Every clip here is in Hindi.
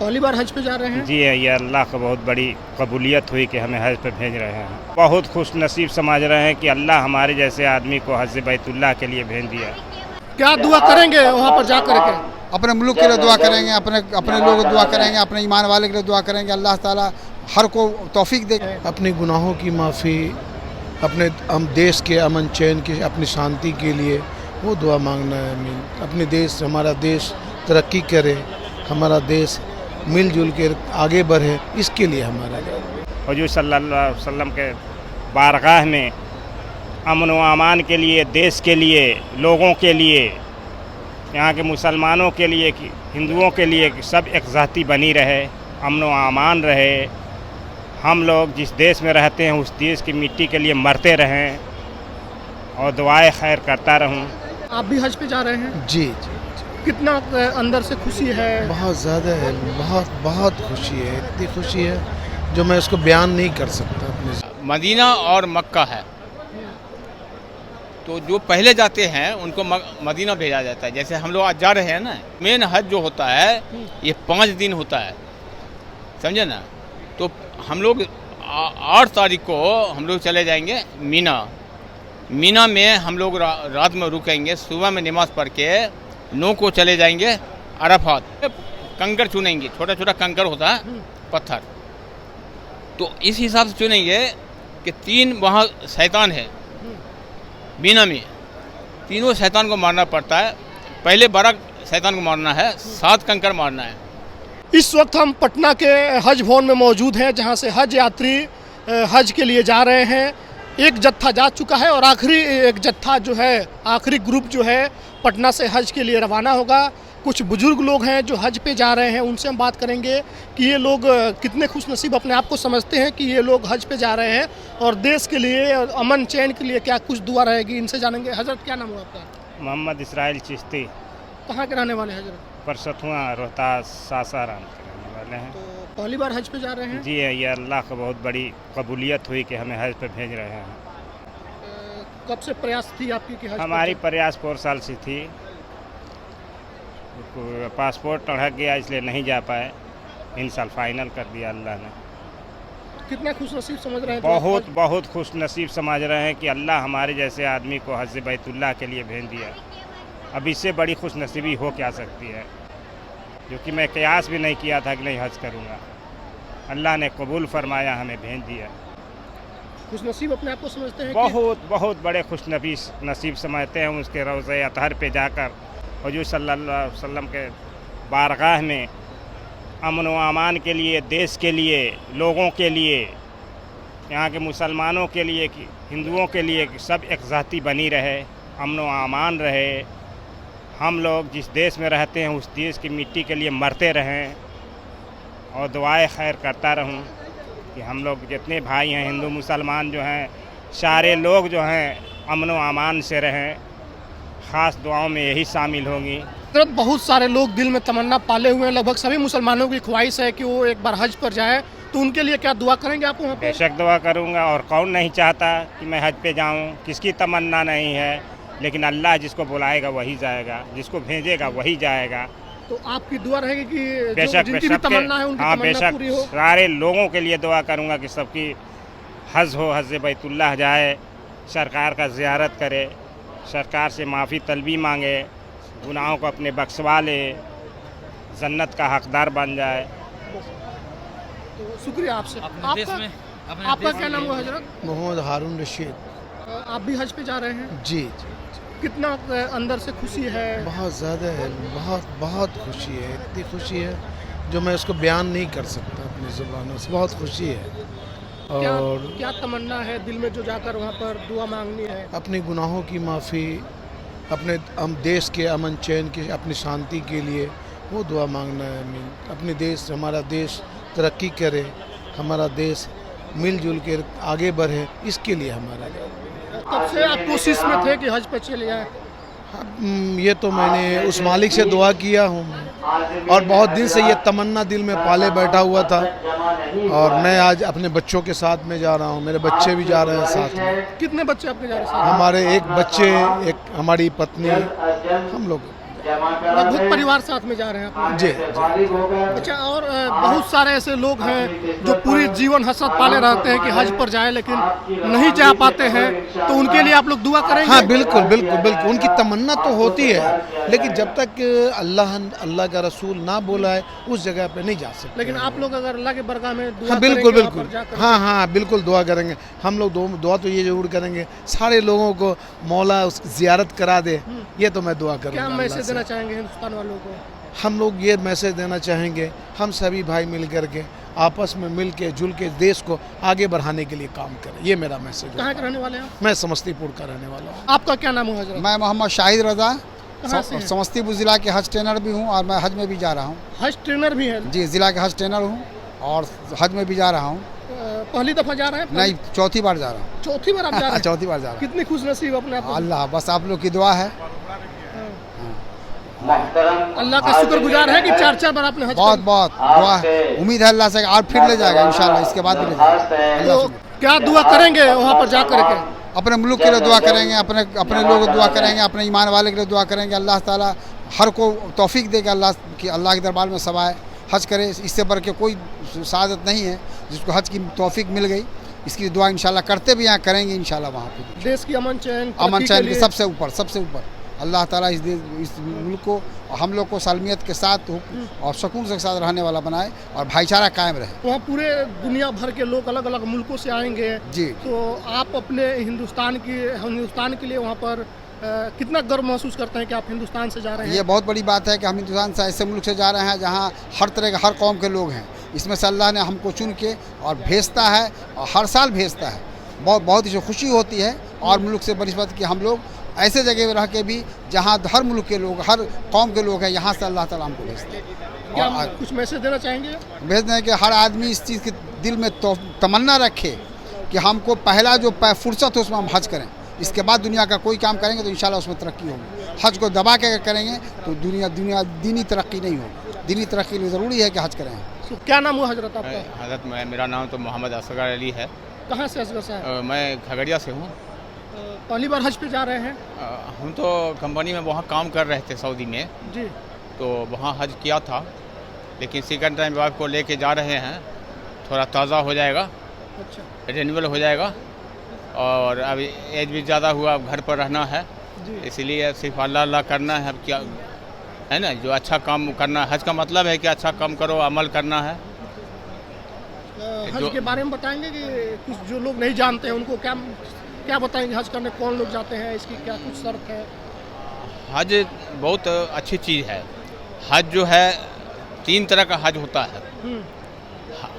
पहली बार हज पे जा रहे हैं? जी है, ये अल्लाह का बहुत बड़ी कबूलियत हुई कि हमें हज पे भेज रहे हैं। बहुत खुश नसीब समझ रहे हैं कि अल्लाह हमारे जैसे आदमी को हज बैतुल्लाह के लिए भेज दिया। क्या दुआ करेंगे वहाँ पर जा करके? अपने मुल्क के लिए दुआ करेंगे, अपने लोग दुआ करेंगे, अपने ईमान वाले के लिए दुआ करेंगे। अल्लाह ताला हर को तौफीक दे। अपने गुनाहों की माफ़ी, अपने देश के अमन चैन की, अपनी शांति के लिए वो दुआ मांगना है। आमीन। अपने देश, हमारा देश तरक्की करे, हमारा देश मिलजुल के आगे बढ़े, इसके लिए हमारा हुजूर सल्लल्लाहु अलैहि वसल्लम के बारगाह में अमन व अमान के लिए, देश के लिए, लोगों के लिए, यहाँ के मुसलमानों के लिए, हिंदुओं के लिए सब एकजाती बनी रहे, अमन व अमान रहे। हम लोग जिस देश में रहते हैं उस देश की मिट्टी के लिए मरते रहें और दुआएं खैर करता रहूं। आप भी हज पे जा रहे हैं? जी जी। कितना अंदर से खुशी है? बहुत ज़्यादा है, बहुत बहुत खुशी है, इतनी खुशी है जो मैं इसको बयान नहीं कर सकता अपने। मदीना और मक्का है, तो जो पहले जाते हैं उनको मदीना भेजा जाता है। जैसे हम लोग आज जा रहे हैं ना, मेन हज जो होता है ये 5 दिन होता है, समझे ना। तो हम लोग 8 तारीख को हम लोग चले जाएंगे मीना में हम लोग रात में रुकेंगे, सुबह में नमाज पढ़ के 9 को चले जाएंगे अरफात। कंकर चुनेंगे, छोटा छोटा कंकर होता है, पत्थर, तो इस हिसाब से चुनेंगे कि 3 वहाँ शैतान है मीना में, तीनों शैतान को मारना पड़ता है। पहले बड़ा शैतान को मारना है, 7 कंकर मारना है। इस वक्त हम पटना के हज भवन में मौजूद हैं, जहां से हज यात्री हज के लिए जा रहे हैं। एक जत्था जा चुका है और आखिरी एक जत्था जो है, आखिरी ग्रुप जो है पटना से हज के लिए रवाना होगा। कुछ बुजुर्ग लोग हैं जो हज पे जा रहे हैं, उनसे हम बात करेंगे कि ये लोग कितने खुश नसीब अपने आप को समझते हैं कि ये लोग हज पे जा रहे हैं और देश के लिए और अमन चैन के लिए क्या कुछ दुआ रहेगी, इनसे जानेंगे। हजरत क्या नाम हुआ आपका? मोहम्मद इसराइल चिश्ती। कहाँ के रहने वाले हैं हजरत? परसथुआ, रोहतास, सासाराम के रहने वाले हैं। तो पहली बार हज पे जा रहे हैं? जी है, ये अल्लाह का बहुत बड़ी कबूलियत हुई कि हमें हज पे भेज रहे हैं। कब से प्रयास थी आपकी कि हज? हमारी प्रयास 4 साल से थी, पासपोर्ट अड़क गया इसलिए नहीं जा पाए। इन साल फाइनल कर दिया अल्लाह ने। कितना खुश नसीब समझ रहे हैं? बहुत बहुत खुश नसीब समझ रहे हैं कि अल्लाह हमारे जैसे आदमी को हज बैतुल्लाह के लिए भेज दिया। अब इससे बड़ी खुश नसीबी हो क्या सकती है, जो कि मैं कयास भी नहीं किया था कि नहीं हज करूँगा। अल्लाह ने कबूल फरमाया, हमें भेज दिया। खुश नसीब अपने आप को समझते हैं? बहुत बहुत बड़े खुश नसीब समझते हैं। उसके रोज़े अतहर पे जाकर हुजूर सल्लल्लाहु अलैहि वसल्लम के बारगाह में अमन व अमान के लिए, देश के लिए, लोगों के लिए, यहाँ के मुसलमानों के लिए, हिंदुओं के लिए सब एकजाती बनी रहे, अमन व अमान रहे। हम लोग जिस देश में रहते हैं उस देश की मिट्टी के लिए मरते रहें और दुआएं खैर करता रहूं कि हम लोग जितने भाई हैं, हिंदू मुसलमान जो हैं, सारे लोग जो हैं अमन व अमान से रहें। ख़ास दुआओं में यही शामिल होंगी। बहुत सारे लोग दिल में तमन्ना पाले हुए हैं, लगभग सभी मुसलमानों की ख्वाहिश है कि वो एक बार हज पर जाए, तो उनके लिए क्या दुआ करेंगे आप वहाँ पे? बेशक दुआ करूँगा, और कौन नहीं चाहता कि मैं हज पे जाऊँ, किसकी तमन्ना नहीं है। लेकिन अल्लाह जिसको बुलाएगा वही जाएगा, जिसको भेजेगा वही जाएगा। तो आपकी दुआ रहेगी कि बेशक जिनकी भी तमन्ना है उनकी हाँ, तमन्ना पूरी हो। सारे लोगों के लिए दुआ करूँगा कि सबकी हज हो, हज बैतुल्लाह जाए, सरकार का ज़ियारत करे, सरकार से माफ़ी तलबी मांगे, गुनाहों को अपने बख्शवा ले, जन्नत का हकदार बन जाए। तो शुक्रिया आपसे। आपका क्या नाम हुआ हजरत? मोहम्मद हारून रशीद। आप भी हज पे जा रहे हैं? जी जी। कितना अंदर से खुशी है? बहुत ज़्यादा है, बहुत बहुत खुशी है, इतनी खुशी है जो मैं इसको बयान नहीं कर सकता अपनी ज़ुबानों से। बहुत खुशी है। और क्या तमन्ना है दिल में जो जाकर वहाँ पर दुआ मांगनी है? अपने गुनाहों की माफ़ी, अपने देश के अमन चैन की, अपनी शांति के लिए वो दुआ मांगना है। आमीन। अपने देश, हमारा देश तरक्की करे, हमारा देश मिलजुल के आगे बढ़े, इसके लिए हमारा। कब से आप कोशिश में थे कि हज पे चले जाए? ये तो मैंने उस मालिक से दुआ किया हूँ और बहुत दिन से ये तमन्ना दिल में पाले बैठा हुआ था, और मैं आज अपने बच्चों के साथ में जा रहा हूँ। मेरे बच्चे भी जा रहे हैं साथ में। कितने बच्चे आपके जा रहे हैं? हमारे एक बच्चे, एक हमारी पत्नी, हम लोग। लगभग परिवार साथ में जा रहे हैं आप? जी अच्छा, और बहुत सारे ऐसे लोग हैं जो पूरी जीवन हसरत पाले रहते हैं कि हज पर जाएं लेकिन नहीं जा पाते हैं, तो उनके लिए आप लोग दुआ करेंगे? हाँ बिल्कुल बिल्कुल बिल्कुल, उनकी तमन्ना तो होती है, लेकिन जब तक अल्लाह का रसूल ना बोला है उस जगह पे नहीं जा सकते। लेकिन आप लोग अगर अल्लाह के बरगाह में दुआ हाँ बिल्कुल करेंगे, वहाँ पर बिल्कुल, जाकर? हाँ हाँ बिल्कुल दुआ करेंगे हम लोग। दुआ तो ये जरूर करेंगे सारे लोगों को मौला उस जियारत करा दे, ये तो मैं दुआ करूँगा। क्या अल्लाह मैसेज से। देना चाहेंगे हिंदुस्तान वालों को? हम लोग ये मैसेज देना चाहेंगे, हम सभी भाई मिल करके आपस में मिल के जुल के देश को आगे बढ़ाने के लिए काम करें, ये मेरा मैसेज कहाँ है। के रहने वाले हैं आप? मैं समस्तीपुर का रहने वाला हूँ। आपका क्या नाम है हजरत? मैं मोहम्मद शाहिद रजा कहाँ से हैं? समस्तीपुर ज़िला के हज ट्रेनर भी हूँ और मैं हज में भी जा रहा हूँ। हज ट्रेनर भी है? जी, ज़िला के हज ट्रेनर हूँ और हज में भी जा रहा हूँ। पहली दफा जा रहे हैं? नहीं, चौथी बार जा रहा हूँ। चौथी बार आप जा रहे हैं? चौथी बार जा रहा कितनी खुश नसीब अपने आप हूँ। को। अल्लाह, बस आप लोग की दुआ है। अल्लाह का शुक्रगुजार है कि 4 बार आपने हज बहुत बहुत दुआ है, उम्मीद है अल्लाह से और फिर ले जाएगा इंशाल्लाह, इसके बाद भी ले जाएगा। अल्लाह तो से क्या दुआ करेंगे वहाँ पर जा करके? अपने मुल्क के लिए दुआ करेंगे, अपने अपने लोगों को दुआ करेंगे, अपने ईमान वाले के लिए दुआ करेंगे। अल्लाह ताला हर को तौफीक देगा, अल्लाह के दरबार में सब आए हज करे। इससे बढ़ के कोई शहादत नहीं है जिसको हज की तौफीक मिल गई। इसकी दुआ इंशाल्लाह करते भी यहाँ करेंगे इंशाल्लाह। वहाँ पे देश की अमन चैन के सबसे ऊपर अल्लाह ताला इस मुल्क को हम लोग को सालमियत के साथ और सुकून के साथ रहने वाला बनाए और भाईचारा कायम रहे। वहाँ पूरे दुनिया भर के लोग अलग अलग मुल्कों से आएंगे जी। तो आप अपने हिंदुस्तान के लिए वहाँ पर कितना गर्व महसूस करते हैं कि आप हिंदुस्तान से जा रहे हैं? ये बहुत बड़ी बात है कि हम हिंदुस्तान से ऐसे मुल्क से जा रहे हैं जहाँ हर तरह के हर कौम के लोग हैं। इसमें से अल्लाह ने हमको चुन के और भेजता है और हर साल भेजता है। बहुत ही खुशी होती है और मुल्क से बनिस्बत कि हम लोग ऐसे जगह में रह के भी जहाँ हर मुल्क के लोग हर कौम के लोग हैं, यहाँ से अल्लाह ताला हमको भेजते हैं। क्या आप कुछ मैसेज देना चाहेंगे? भेजते हैं कि हर आदमी इस चीज़ के दिल में तमन्ना रखे कि हमको पहला जो फुर्सत हो उसमें हम हज करें। इसके बाद दुनिया का कोई काम करेंगे तो इंशाल्लाह उसमें तरक्की होगी। हज को दबा के करेंगे तो दुनिया दीनी तरक्की नहीं होगी। दीनी तरक्की के लिए ज़रूरी है कि हज करें। तो क्या नाम हुआ हजरत आपका? हजरत मेरा नाम तो मोहम्मद असगर अली है। कहाँ से असगर साहब? मैं खगड़िया से हूँ। पहली बार हज पे जा रहे हैं? हम तो कंपनी में वहाँ काम कर रहे थे सऊदी में, जी। तो वहाँ हज किया था, लेकिन सेकंड टाइम वाइफ को लेके जा रहे हैं। थोड़ा ताज़ा हो जाएगा, अच्छा, रिन्यूअल हो जाएगा और अभी एज भी ज़्यादा हुआ, अब घर पर रहना है, इसलिए सिर्फ अल्लाह अल्लाह करना है। अब क्या है ना, जो अच्छा काम करना है। हज का मतलब है कि अच्छा काम करो, अमल करना है। हज के बारे में बताएंगे कि कुछ जो लोग नहीं जानते हैं उनको क्या बताएंगे हज करने कौन लोग जाते हैं, इसकी क्या कुछ शर्त है? हज बहुत अच्छी चीज़ है। हज जो है 3 तरह का हज होता है।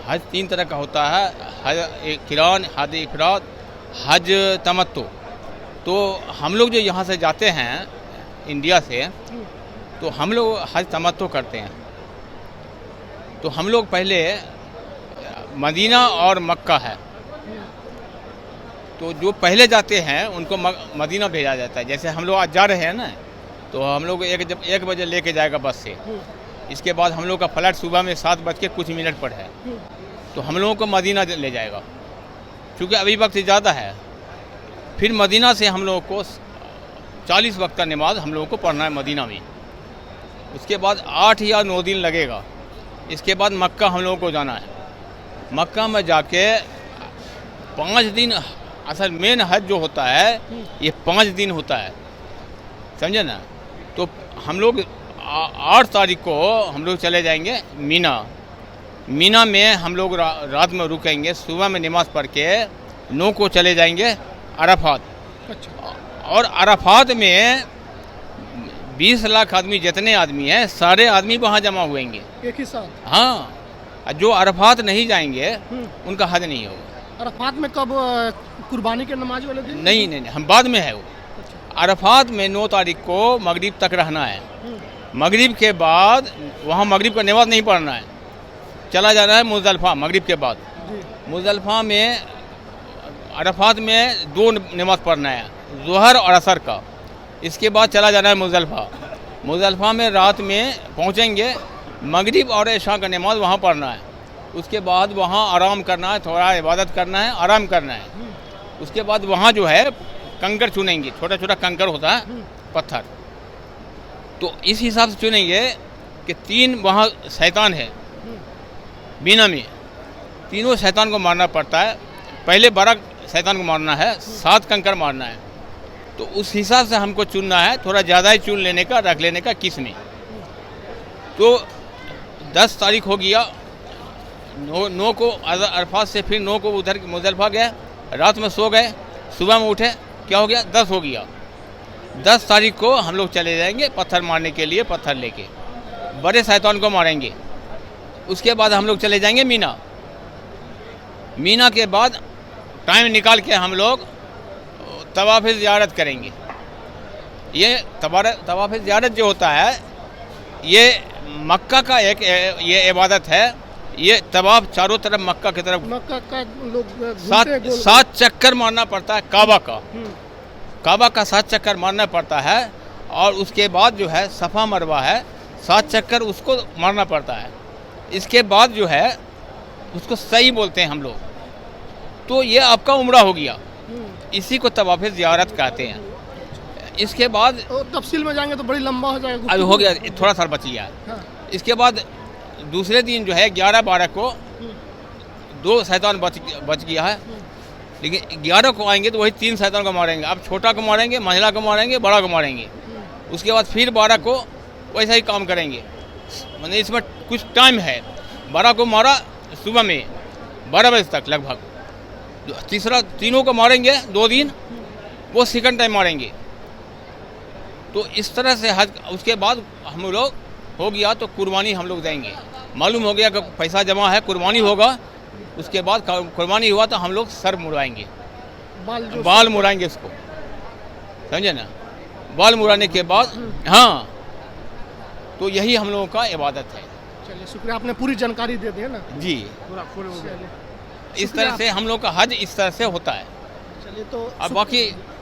हज 3 तरह का होता है, हज किरान, हज इफराद, हज तमत्तु। तो हम लोग जो यहाँ से जाते हैं इंडिया से, तो हम लोग हज तमत्तु करते हैं। तो हम लोग पहले मदीना और मक्का है, तो जो पहले जाते हैं उनको मदीना भेजा जाता है। जैसे हम लोग आज जा रहे हैं ना, तो हम लोग 1 बजे लेके जाएगा बस से। इसके बाद हम लोग का फ्लाइट सुबह में 7 बज के कुछ मिनट पर है, तो हम लोगों को मदीना ले जाएगा, क्योंकि अभी वक्त ज़्यादा है। फिर मदीना से हम लोगों को 40 वक्त का नमाज हम लोगों को पढ़ना है मदीना में। उसके बाद 8 या 9 दिन लगेगा। इसके बाद मक्का हम लोगों को जाना है। मक्का में जाके 5 दिन, असल मेन हज जो होता है ये 5 दिन होता है, समझे ना। तो हम लोग 8 तारीख को हम लोग चले जाएंगे मीना में हम लोग रात में रुकेंगे। सुबह में नमाज पढ़ के 9 को चले जाएंगे अरफात। अच्छा। और अरफात में 20 लाख आदमी, जितने आदमी हैं सारे आदमी वहाँ जमा हुएंगे एक ही साथ? हाँ। जो अरफात नहीं जाएंगे उनका हज नहीं होगा। अरफात में कब? कुर्बानी के नमाज वाले दिन? नहीं, हम बाद में है वो। अरफात में 9 तारीख को मगरिब तक रहना है। मगरिब के बाद वहाँ मगरिब का नमाज नहीं पढ़ना है, चला जाना है मुज़दलिफ़ा। मगरिब के बाद मुज़दलिफ़ा में, अरफात में 2 नमाज पढ़ना है, ज़ोहर और असर का। इसके बाद चला जाना है मुज़दलिफ़ा में रात में पहुँचेंगे। मगरिब और इशा का नमाज वहाँ पढ़ना है। उसके बाद वहाँ आराम करना है, थोड़ा इबादत करना है, आराम करना है। उसके बाद वहाँ जो है कंकर चुनेंगे, छोटा छोटा कंकर होता है, पत्थर। तो इस हिसाब से चुनेंगे कि 3 वहाँ शैतान है बीना में, तीनों शैतान को मारना पड़ता है। पहले 12 शैतान को मारना है, 7 कंकड़ मारना है। तो उस हिसाब से हमको चुनना है, थोड़ा ज़्यादा ही चुन लेने का, रख लेने का किस में। तो 10 तारीख हो गया, 9 को अरफात से, फिर 9 को उधर मुजदलिफा गए, रात में सो गए, सुबह में उठे, क्या हो गया, 10 हो गया। 10 तारीख को हम लोग चले जाएंगे पत्थर मारने के लिए, पत्थर लेके बड़े शैतान को मारेंगे। उसके बाद हम लोग चले जाएंगे मीना। मीना के बाद टाइम निकाल के हम लोग तवाफ़ ज़ियारत करेंगे। ये तवाफ़ ज़ियारत जो होता है, ये मक्का का एक ये इबादत है। ये तवाफ़ चारों तरफ मक्का की तरफ, मक्का का लोग 7 चक्कर मारना पड़ता है काबा का। काबा का 7 चक्कर मारना पड़ता है। और उसके बाद जो है सफ़ा मरवा है, 7 चक्कर उसको मारना पड़ता है। इसके बाद जो है उसको सही बोलते हैं हम लोग। तो ये आपका उम्रा हो गया, इसी को तवाफ़ ज़ियारत कहते हैं। इसके बाद तफसील में जाएंगे तो बड़ी लंबा हो जाएगा, अभी हो गया, थोड़ा सा बच गया। हाँ। इसके बाद दूसरे दिन जो है 11-12 को 2 शैतान बच गया है। लेकिन 11 को आएंगे तो वही 3 शैतान को मारेंगे। अब छोटा को मारेंगे, महिला को मारेंगे, बड़ा को मारेंगे। उसके बाद फिर 12 को वैसा ही काम करेंगे। मतलब इसमें कुछ टाइम है। 12 को मारा सुबह में 12 बजे तक लगभग। तीनों को मारेंगे 2 दिन, वो सेकंड टाइम मारेंगे। तो इस तरह से हज। उसके बाद हम लोग हो गया तो कुर्बानी हम लोग देंगे। मालूम हो गया कि पैसा जमा है, कुर्बानी होगा। उसके बाद कुर्बानी हुआ तो हम लोग सर मुड़ाएंगे, बाल मुड़ाएंगे इसको, समझे ना। बाल मुड़ाने के बाद हाँ, तो यही हम लोगों का इबादत है। चलिए शुक्रिया, आपने पूरी जानकारी दे दी है ना जी। इस तरह से हम लोग का हज इस तरह से होता है। चलिए तो अब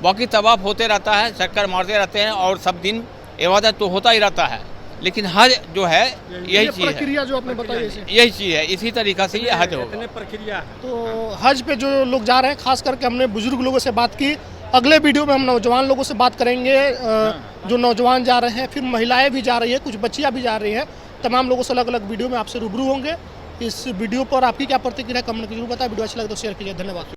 बाकी तवाफ होते रहता है, चक्कर मारते रहते हैं, और सब दिन इबादत तो होता ही रहता है। लेकिन हज जो है यही चीज़ है, प्रक्रिया जो आपने बताई है, यही चीज़ है। इसी तरीक़ा से ये हज होगा। प्रक्रिया। तो हज पे जो लोग जा रहे हैं, खास करके हमने बुजुर्ग लोगों से बात की। अगले वीडियो में हम नौजवान लोगों से बात करेंगे, जो नौजवान जा रहे हैं, फिर महिलाएं भी जा रही है, कुछ बच्चियां भी जा रही हैं। तमाम लोगों से अलग अलग वीडियो में आपसे रूबरू होंगे। इस वीडियो पर आपकी क्या प्रतिक्रिया, कमेंट जरूर बताएं। वीडियो अच्छा लगे तो शेयर कीजिए। धन्यवाद।